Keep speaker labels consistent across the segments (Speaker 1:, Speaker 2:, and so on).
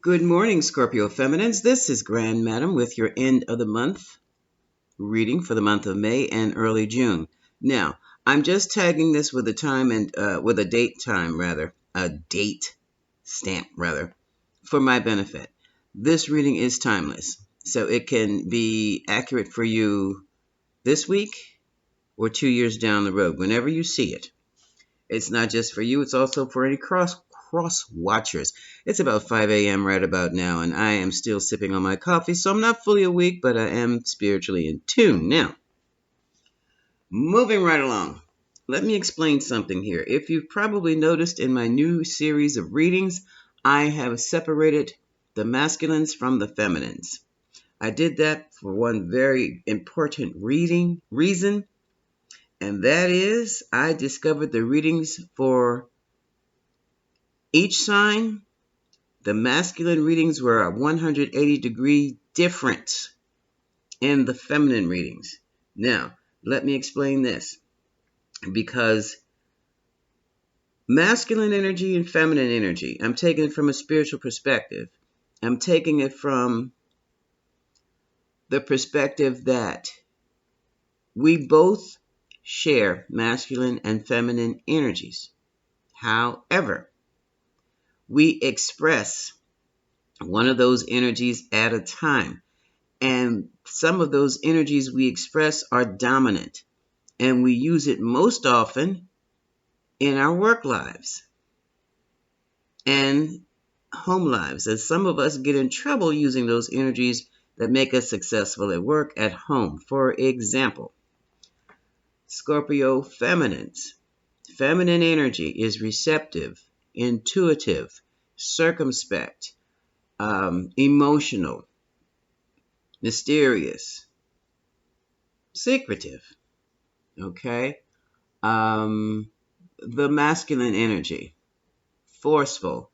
Speaker 1: Good morning, Scorpio Feminines. This is Grand Madam with your end of the month reading for the month of May and early June. Now, I'm just tagging this with a time and with a date time rather, a date stamp rather, for my benefit. This reading is timeless, so it can be accurate for you this week or 2 years down the road, whenever you see it. It's not just for you, it's also for any cross watchers. It's about 5 a.m. right about now, and I am still sipping on my coffee, so I'm not fully awake, but I am spiritually in tune. Now, moving right along, let me explain something here. If you've probably noticed in my new series of readings, I have separated the masculines from the feminines. I did that for one very important reason, and that is I discovered the readings for each sign. The masculine readings were a 180-degree difference in the feminine readings. Now, let me explain this. Because masculine energy and feminine energy, I'm taking it from a spiritual perspective. I'm taking it from the perspective that we both share masculine and feminine energies. However, we express one of those energies at a time. And some of those energies we express are dominant. And we use it most often in our work lives and home lives. As some of us get in trouble using those energies that make us successful at work, at home. For example, Scorpio feminines. Feminine energy is receptive, intuitive, circumspect, emotional, mysterious, secretive. Okay? The masculine energy, forceful,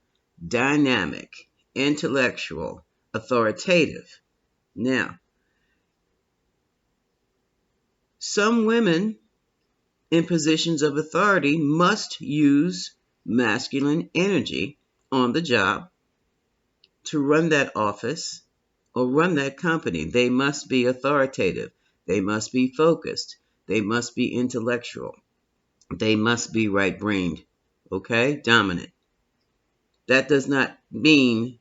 Speaker 1: dynamic, intellectual, authoritative. Now, some women in positions of authority must use masculine energy on the job to run that office or run that company. They must be authoritative. They must be focused. They must be intellectual. They must be right-brained. Okay? Dominant. That does not mean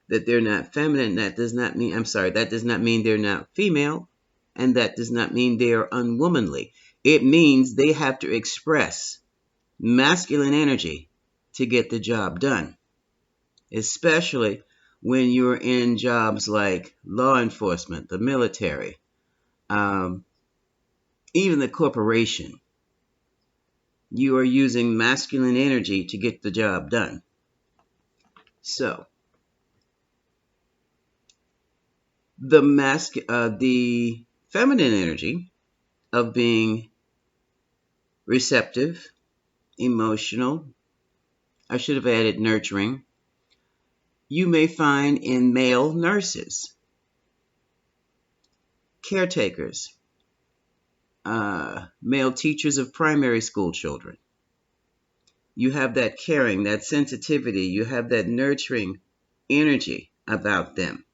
Speaker 1: that they're not feminine. That does not mean they're not female. And that does not mean they are unwomanly. It means they have to express masculine energy to get the job done. Especially when you're in jobs like law enforcement, the military, even the corporation. You are using masculine energy to get the job done. So, the feminine energy of being receptive, emotional, I should have added nurturing, you may find in male nurses, caretakers, male teachers of primary school children. You have that caring, that sensitivity, you have that nurturing energy about them.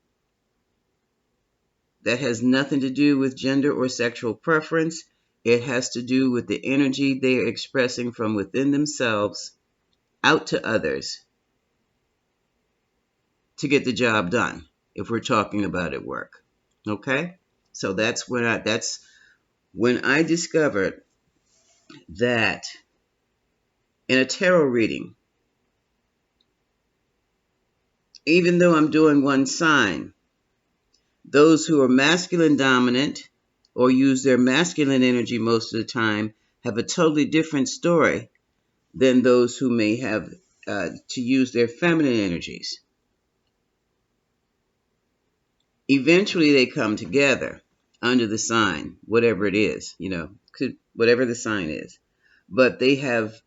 Speaker 1: That has nothing to do with gender or sexual preference. It has to do with the energy they are expressing from within themselves out to others to get the job done, if we're talking about at work. Okay? So that's when I discovered that in a tarot reading, even though I'm doing one sign, those who are masculine dominant or use their masculine energy most of the time have a totally different story than those who may have to use their feminine energies. Eventually they come together under the sign, whatever it is, whatever the sign is. But they have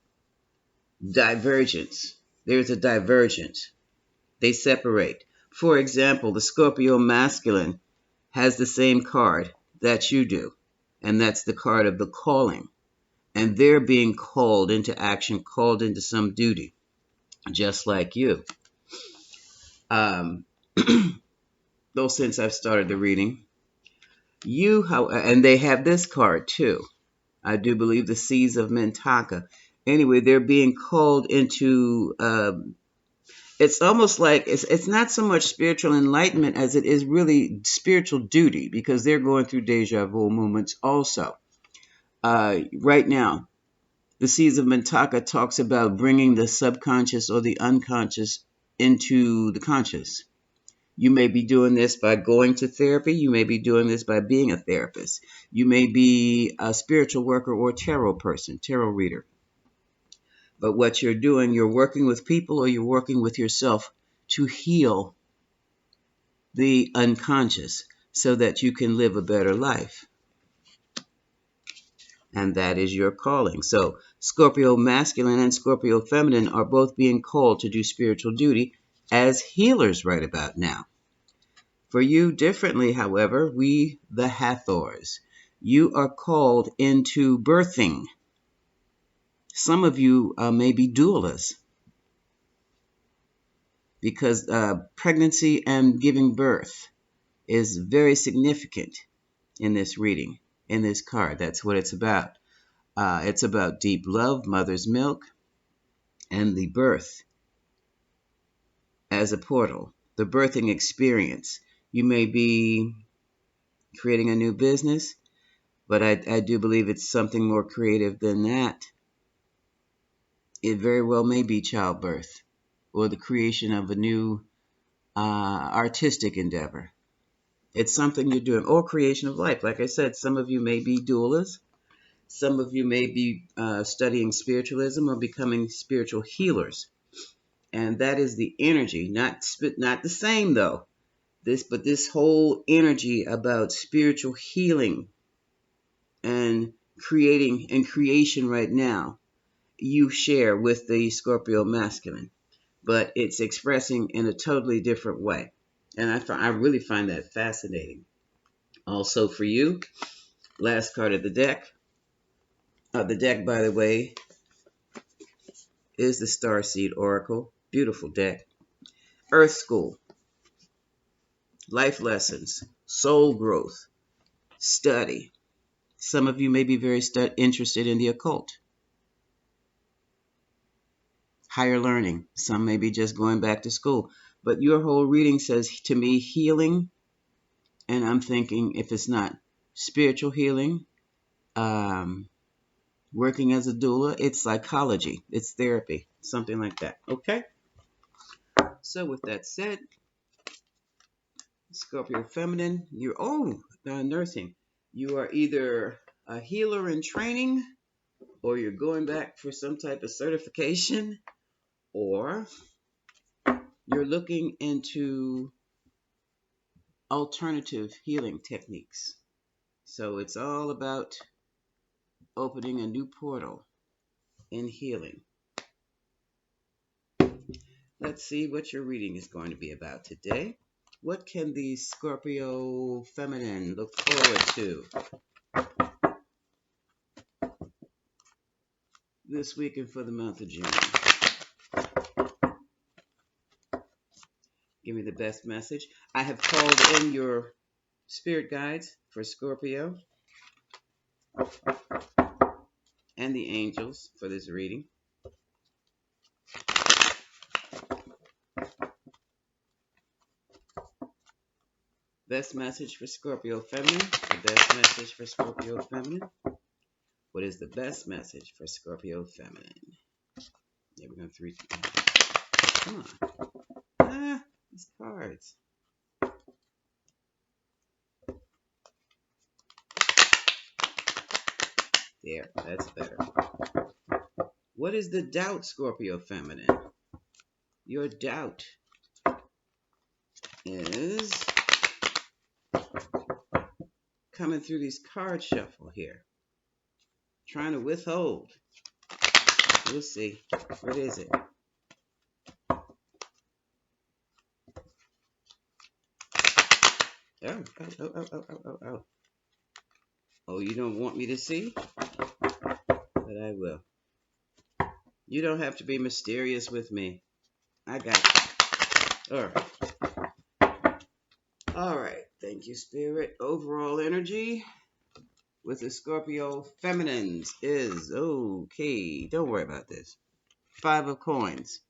Speaker 1: divergence. There's a divergence. They separate. For example, the Scorpio masculine has the same card that you do, and that's the card of the calling. And they're being called into action, called into some duty, just like you. Um, though since I've started the reading, and they have this card too. I do believe the seeds of Mintaka. Anyway, they're being called into. It's almost like it's not so much spiritual enlightenment as it is really spiritual duty, because they're going through deja vu moments also. Right now, the seeds of Mintaka talks about bringing the subconscious or the unconscious into the conscious. You may be doing this by going to therapy. You may be doing this by being a therapist. You may be a spiritual worker or tarot person, tarot reader. But what you're doing, you're working with people or you're working with yourself to heal the unconscious so that you can live a better life. And that is your calling. So Scorpio masculine and Scorpio feminine are both being called to do spiritual duty as healers right about now. For you differently, however, we the Hathors, you are called into birthing. Some of you may be dualists because pregnancy and giving birth is very significant in this reading, in this card. That's what it's about. It's about deep love, mother's milk, and the birth as a portal, the birthing experience. You may be creating a new business, but I do believe it's something more creative than that. It very well may be childbirth or the creation of a new artistic endeavor. It's something you're doing, or creation of life. Like I said, some of you may be dualists. Some of you may be studying spiritualism or becoming spiritual healers. And that is the energy, not the same though. This whole energy about spiritual healing and creation right now, you share with the Scorpio masculine, but it's expressing in a totally different way. And I really find that fascinating. Also for you, last card of the deck. The deck, by the way, is the Starseed Oracle. Beautiful deck. Earth School. Life lessons. Soul growth. Study. Some of you may be very interested in the occult. Higher learning. Some may be just going back to school. But your whole reading says to me healing. And I'm thinking if it's not spiritual healing, working as a doula, it's psychology. It's therapy. Something like that. Okay? So with that said, Scorpio feminine, nursing. You are either a healer in training, or you're going back for some type of certification, or you're looking into alternative healing techniques. So it's all about opening a new portal in healing. Let's see what your reading is going to be about today. What can the Scorpio feminine look forward to this week and for the month of June? Give me the best message. I have called in your spirit guides for Scorpio and the angels for this reading. Best message for Scorpio feminine. The best message for Scorpio feminine. What is the best message for Scorpio feminine? Yeah, we're going to come on. These cards. There, that's better. What is the doubt, Scorpio feminine? Your doubt is coming through these card shuffle here. Trying to withhold. We'll see. What is it? Oh. Oh, you don't want me to see? But I will. You don't have to be mysterious with me. I got you. All right. Thank you, Spirit. Overall energy with the Scorpio feminines is okay. Don't worry about this. Five of coins.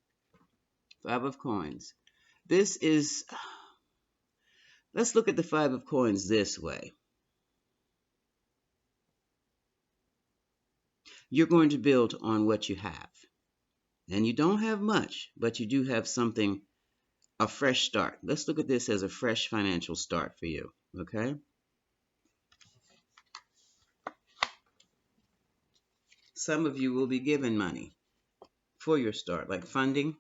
Speaker 1: Five of coins. This is, let's look at the five of coins this way. You're going to build on what you have. And you don't have much, but you do have something, a fresh start. Let's look at this as a fresh financial start for you, okay? Some of you will be given money for your start, like funding.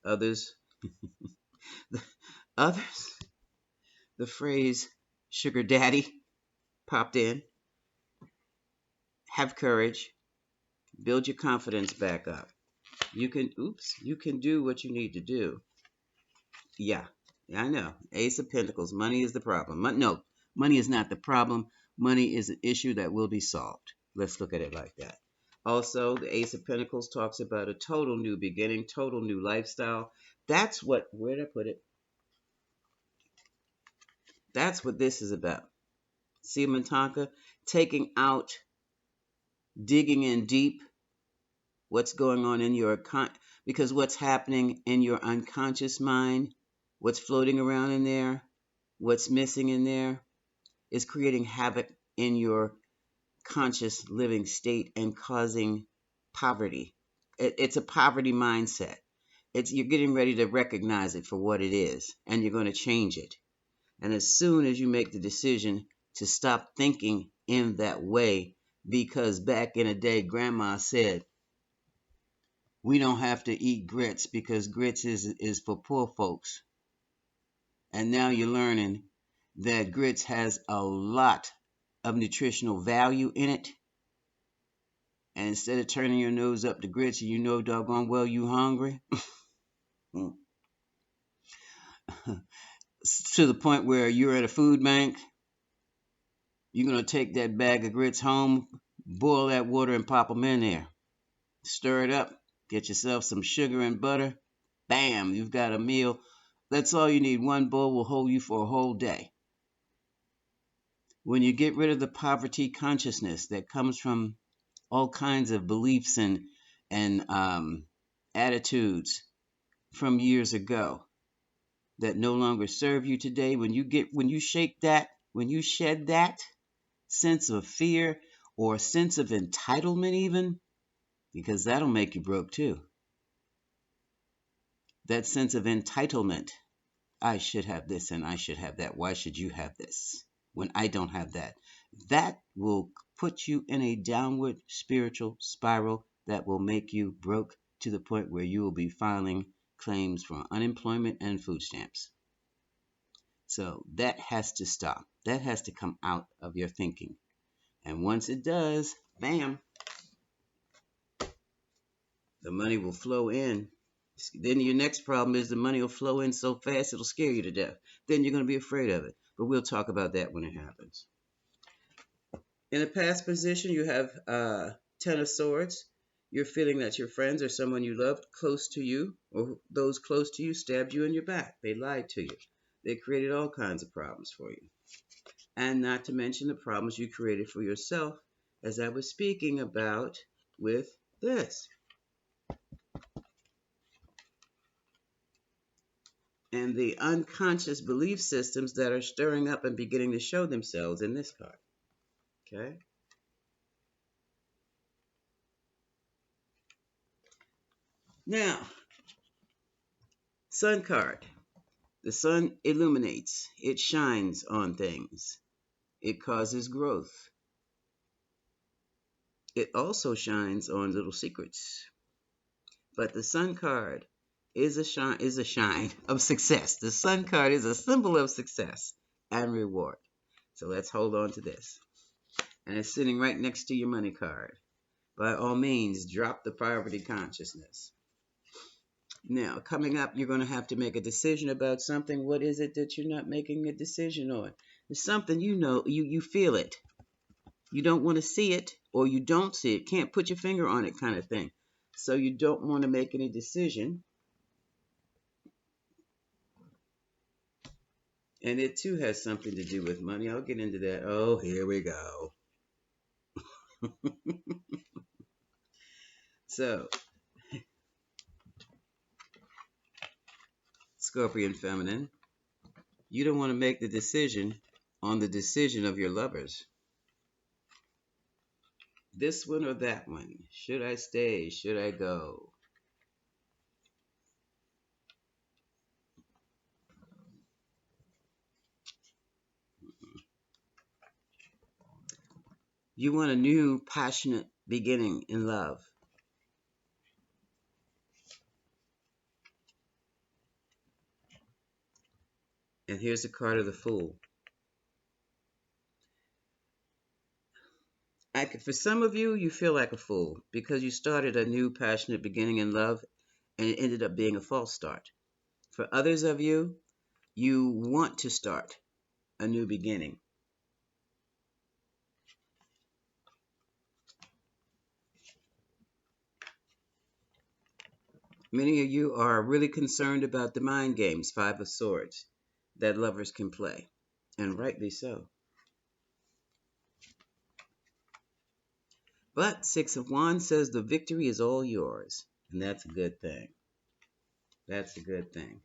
Speaker 1: Others, others, the phrase sugar daddy popped in. Have courage. Build your confidence back up. You can do what you need to do. Yeah, I know. Ace of Pentacles. Money is the problem. No, money is not the problem. Money is an issue that will be solved. Let's look at it like that. Also, the Ace of Pentacles talks about a total new beginning, total new lifestyle. That's what, where did I put it? That's what this is about. See, Matanka, taking out, digging in deep, what's going on in your, because what's happening in your unconscious mind, what's floating around in there, what's missing in there, is creating havoc in your conscious living state and causing poverty. It's a poverty mindset. You're getting ready to recognize it for what it is, and you're going to change it. And as soon as you make the decision to stop thinking in that way, because back in the day, Grandma said, we don't have to eat grits because grits is for poor folks. And now you're learning that grits has a lot of nutritional value in it. And instead of turning your nose up to grits and you know doggone well you hungry, to the point where you're at a food bank, you're going to take that bag of grits home, boil that water and pop them in there. Stir it up, get yourself some sugar and butter. Bam, you've got a meal. That's all you need. One bowl will hold you for a whole day. When you get rid of the poverty consciousness that comes from all kinds of beliefs and attitudes from years ago that no longer serve you today, when you shed that sense of fear or sense of entitlement even, because that'll make you broke too. That sense of entitlement. I should have this and I should have that. Why should you have this when I don't have that? That will put you in a downward spiritual spiral that will make you broke to the point where you will be filing claims for unemployment and food stamps. So that has to stop. That has to come out of your thinking. And once it does, bam, the money will flow in. Then your next problem is the money will flow in so fast it'll scare you to death. Then you're going to be afraid of it. But we'll talk about that when it happens. In a past position, you have Ten of Swords. You're feeling that your friends or someone you loved close to you, or those close to you, stabbed you in your back. They lied to you. They created all kinds of problems for you. And not to mention the problems you created for yourself, as I was speaking about with this. And the unconscious belief systems that are stirring up and beginning to show themselves in this card. Okay? Now, Sun card. The sun illuminates. It shines on things. It causes growth. It also shines on little secrets. But the Sun card is a shine of success. The Sun card is a symbol of success and reward. So let's hold on to this. And it's sitting right next to your money card. By all means, drop the poverty consciousness. Now, coming up, you're going to have to make a decision about something. What is it that you're not making a decision on? It's something you know, you feel it. You don't want to see it, or you don't see it. Can't put your finger on it kind of thing. So you don't want to make any decision. And it too has something to do with money. I'll get into that. Oh, here we go. So, Scorpion feminine, you don't want to make the decision on the decision of your lovers. This one or that one. Should I stay? Should I go? You want a new, passionate beginning in love. And here's the card of the Fool. For some of you, you feel like a fool because you started a new, passionate beginning in love and it ended up being a false start. For others of you, you want to start a new beginning. Many of you are really concerned about the mind games, Five of Swords, that lovers can play, and rightly so. But Six of Wands says the victory is all yours, and that's a good thing. That's a good thing.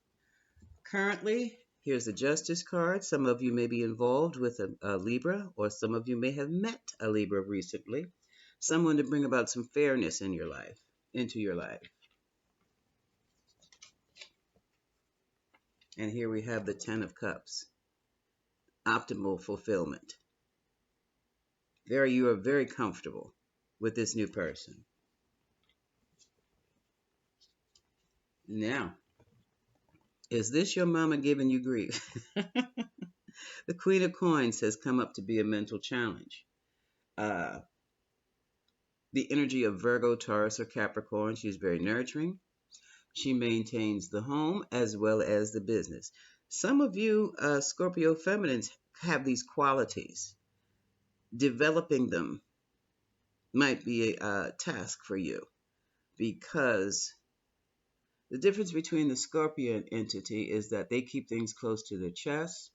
Speaker 1: Currently, here's the Justice card. Some of you may be involved with a Libra, or some of you may have met a Libra recently. Someone to bring about some fairness in your life, into your life. And here we have the Ten of Cups. Optimal fulfillment. There you are very comfortable with this new person. Now, is this your mama giving you grief? The Queen of Coins has come up to be a mental challenge. Uh, the energy of Virgo, Taurus, or Capricorn, she's very nurturing. She maintains the home as well as the business. Some of you Scorpio feminines have these qualities. Developing them might be a task for you because the difference between the Scorpion entity is that they keep things close to their chest.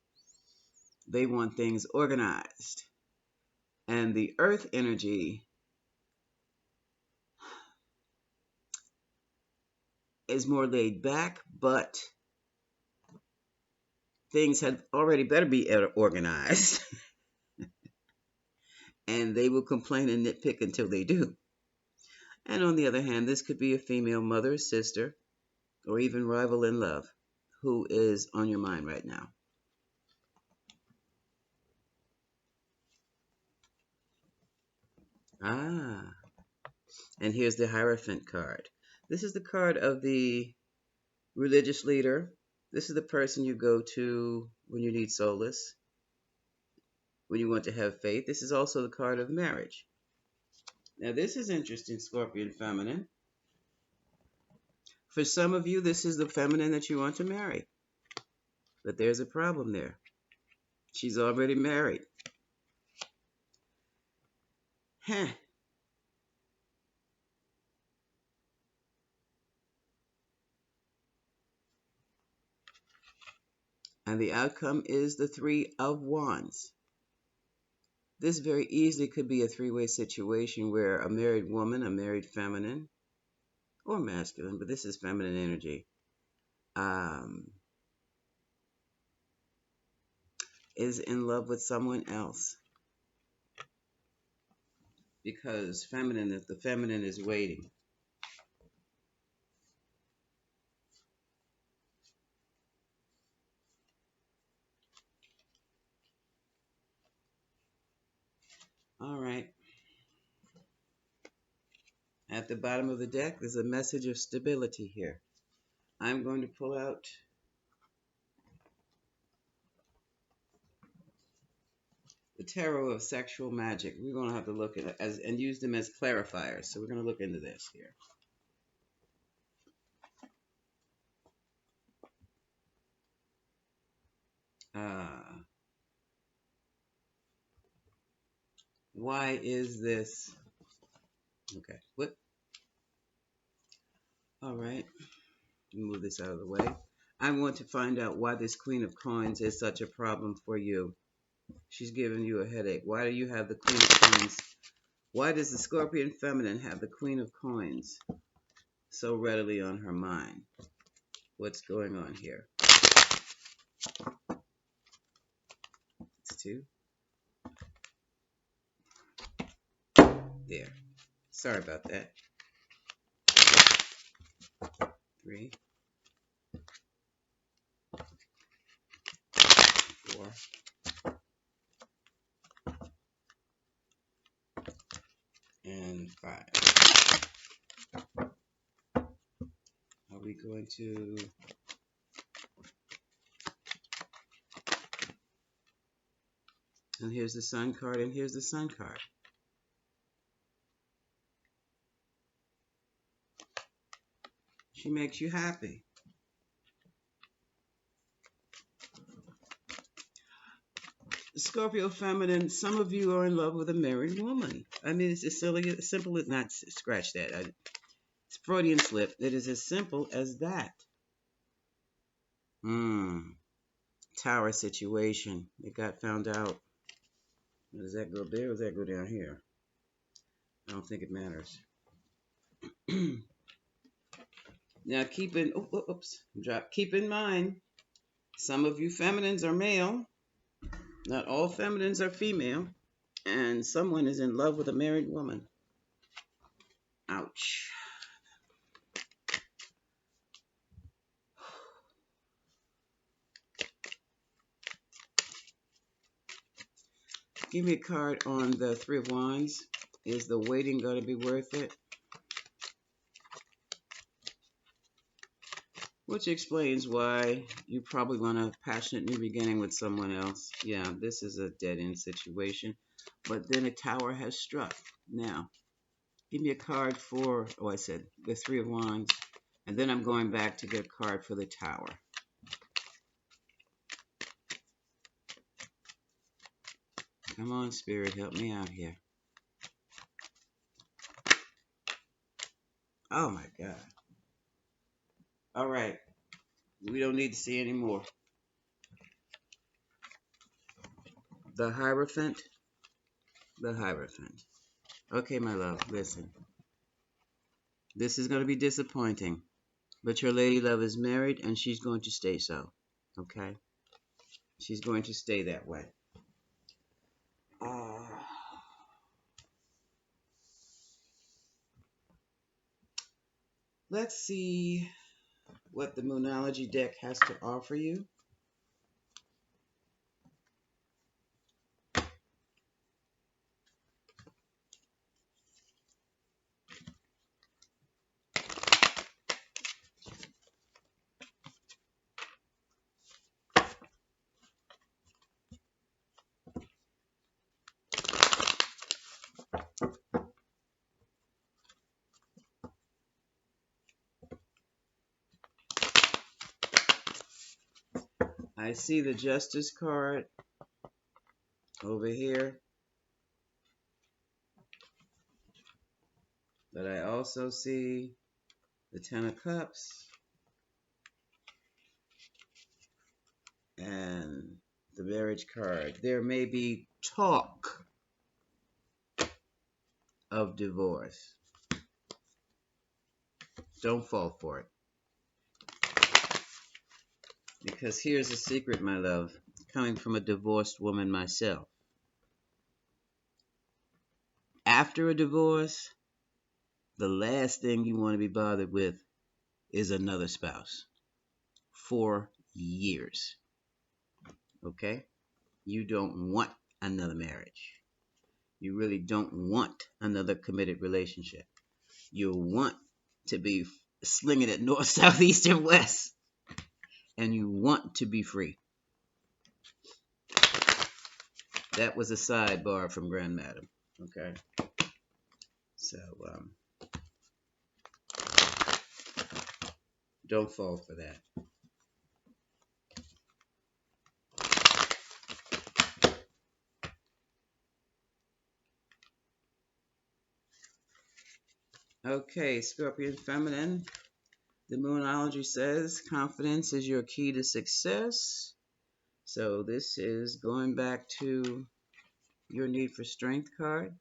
Speaker 1: They want things organized. And the Earth energy is more laid back, but things had already better be organized. And they will complain and nitpick until they do. And on the other hand, this could be a female mother, sister, or even rival in love who is on your mind right now. Ah, and here's the Hierophant card. This is the card of the religious leader. This is the person you go to when you need solace, when you want to have faith. This is also the card of marriage. Now, this is interesting, Scorpion feminine. For some of you, this is the feminine that you want to marry. But there's a problem there. She's already married. Huh. And the outcome is the Three of Wands. This very easily could be a three-way situation where a married woman, a married feminine, or masculine, but this is feminine energy, is in love with someone else. Because the feminine is waiting. All right. At the bottom of the deck, there's a message of stability here. I'm going to pull out the tarot of sexual magic. We're going to have to look at it and use them as clarifiers. So we're going to look into this here. Why is this? Okay. What? All right. Move this out of the way. I want to find out why this Queen of Coins is such a problem for you. She's giving you a headache. Why do you have the Queen of Coins? Why does the Scorpion feminine have the Queen of Coins so readily on her mind? What's going on here? It's 2. There. Sorry about that. 3, 4, and 5. Are we going to... And here's the Sun card, and here's the Sun card. She makes you happy. Scorpio feminine, some of you are in love with a married woman. I mean, it's as simple as, not scratch that. It's Freudian slip. It is as simple as that. Tower situation. It got found out. Does that go there or does that go down here? I don't think it matters. Now keep in mind, some of you feminines are male. Not all feminines are female. And someone is in love with a married woman. Ouch. Give me a card on the 3 of Wands. Is the waiting going to be worth it? Which explains why you probably want a passionate new beginning with someone else. Yeah, this is a dead-end situation. But then a tower has struck. Now, give me a card for, I said the 3 of Wands. And then I'm going back to get a card for the tower. Come on, Spirit, help me out here. Oh, my God. All right. We don't need to see any more. The Hierophant. The Hierophant. Okay, my love, listen. This is going to be disappointing. But your lady love is married, and she's going to stay so. Okay? She's going to stay that way. Let's see what the Moonology deck has to offer you. I see the Justice card over here. But I also see the 10 of Cups and the Marriage card. There may be talk of divorce. Don't fall for it. Because here's a secret, my love, coming from a divorced woman myself. After a divorce, the last thing you want to be bothered with is another spouse. For years. Okay? You don't want another marriage. You really don't want another committed relationship. You want to be slinging it north, south, east, and west. And you want to be free. That was a sidebar from Grand Madam. Okay? So, don't fall for that. Okay, Scorpion Feminine. The Moonology says confidence is your key to success. So this is going back to your need for strength card.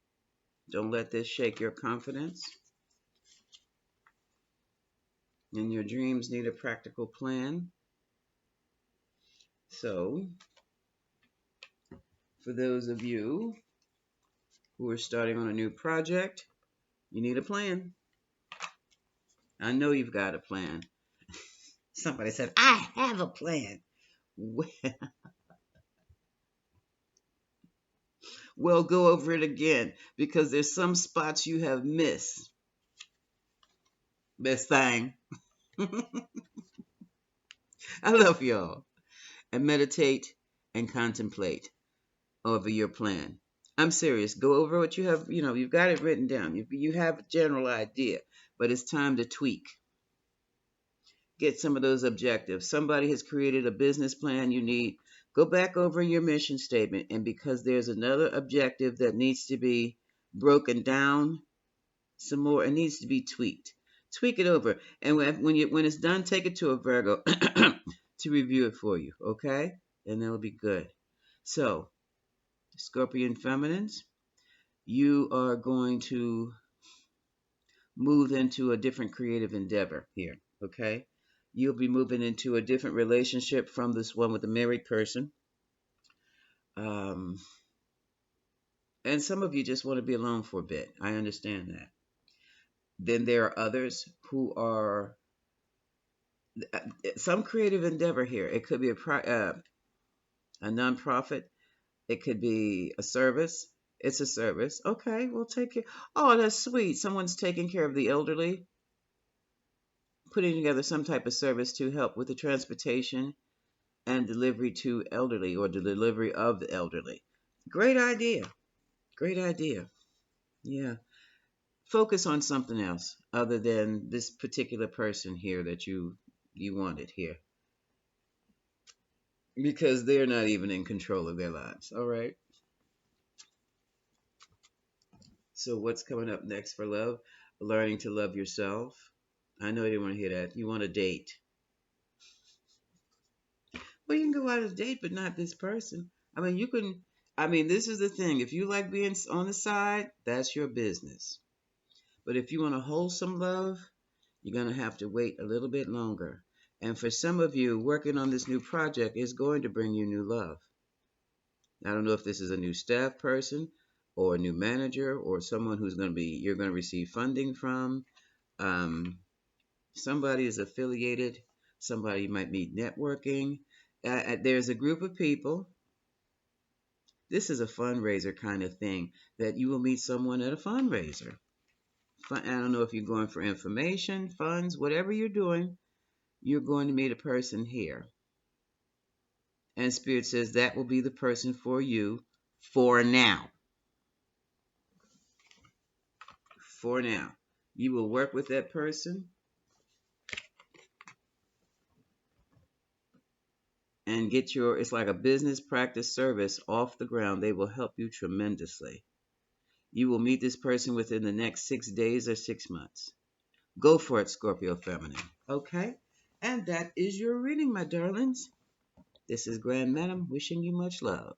Speaker 1: Don't let this shake your confidence. And your dreams need a practical plan. So, for those of you who are starting on a new project, you need a plan. I know you've got a plan. Somebody said, I have a plan. Well, go over it again because there's some spots you have missed. Best thing. I love y'all. And meditate and contemplate over your plan. I'm serious. Go over what you have. You've got it written down. You have a general idea, but it's time to tweak. Get some of those objectives. Somebody has created a business plan you need. Go back over your mission statement, and because there's another objective that needs to be broken down some more, it needs to be tweaked. Tweak it over, and when it's done, take it to a Virgo to review it for you. Okay, and that'll be good. So, Scorpion feminines, you are going to move into a different creative endeavor here. Okay, you'll be moving into a different relationship from this one with a married person. Um, and some of you just want to be alone for a bit. I understand that. Then there are others who are some creative endeavor here. It could be a nonprofit. It could be a service. It's a service. Okay, we'll take it. Oh, that's sweet. Someone's taking care of the elderly, putting together some type of service to help with the transportation and delivery to elderly or the delivery of the elderly. Great idea. Great idea. Yeah. Focus on something else other than this particular person here that you wanted here because they're not even in control of their lives. All right. So what's coming up next for love? Learning to love yourself. I know you didn't want to hear that. You want a date. Well, you can go out on a date, but not this person. I mean, you can. I mean, this is the thing. If you like being on the side, that's your business. But if you want a wholesome love, you're going to have to wait a little bit longer. And for some of you, working on this new project is going to bring you new love. I don't know if this is a new staff person or a new manager or someone you're going to receive funding from. Um, Somebody is affiliated. Somebody you might meet networking. There's a group of people. This is a fundraiser kind of thing that you will meet someone at a fundraiser. I don't know if you're going for information, funds, whatever you're doing, you're going to meet a person here. And Spirit says that will be the person for you for now. For now. You will work with that person and it's like a business practice service off the ground. They will help you tremendously. You will meet this person within the next 6 days or 6 months. Go for it, Scorpio Feminine. Okay? And that is your reading, my darlings. This is Grand Madam wishing you much love.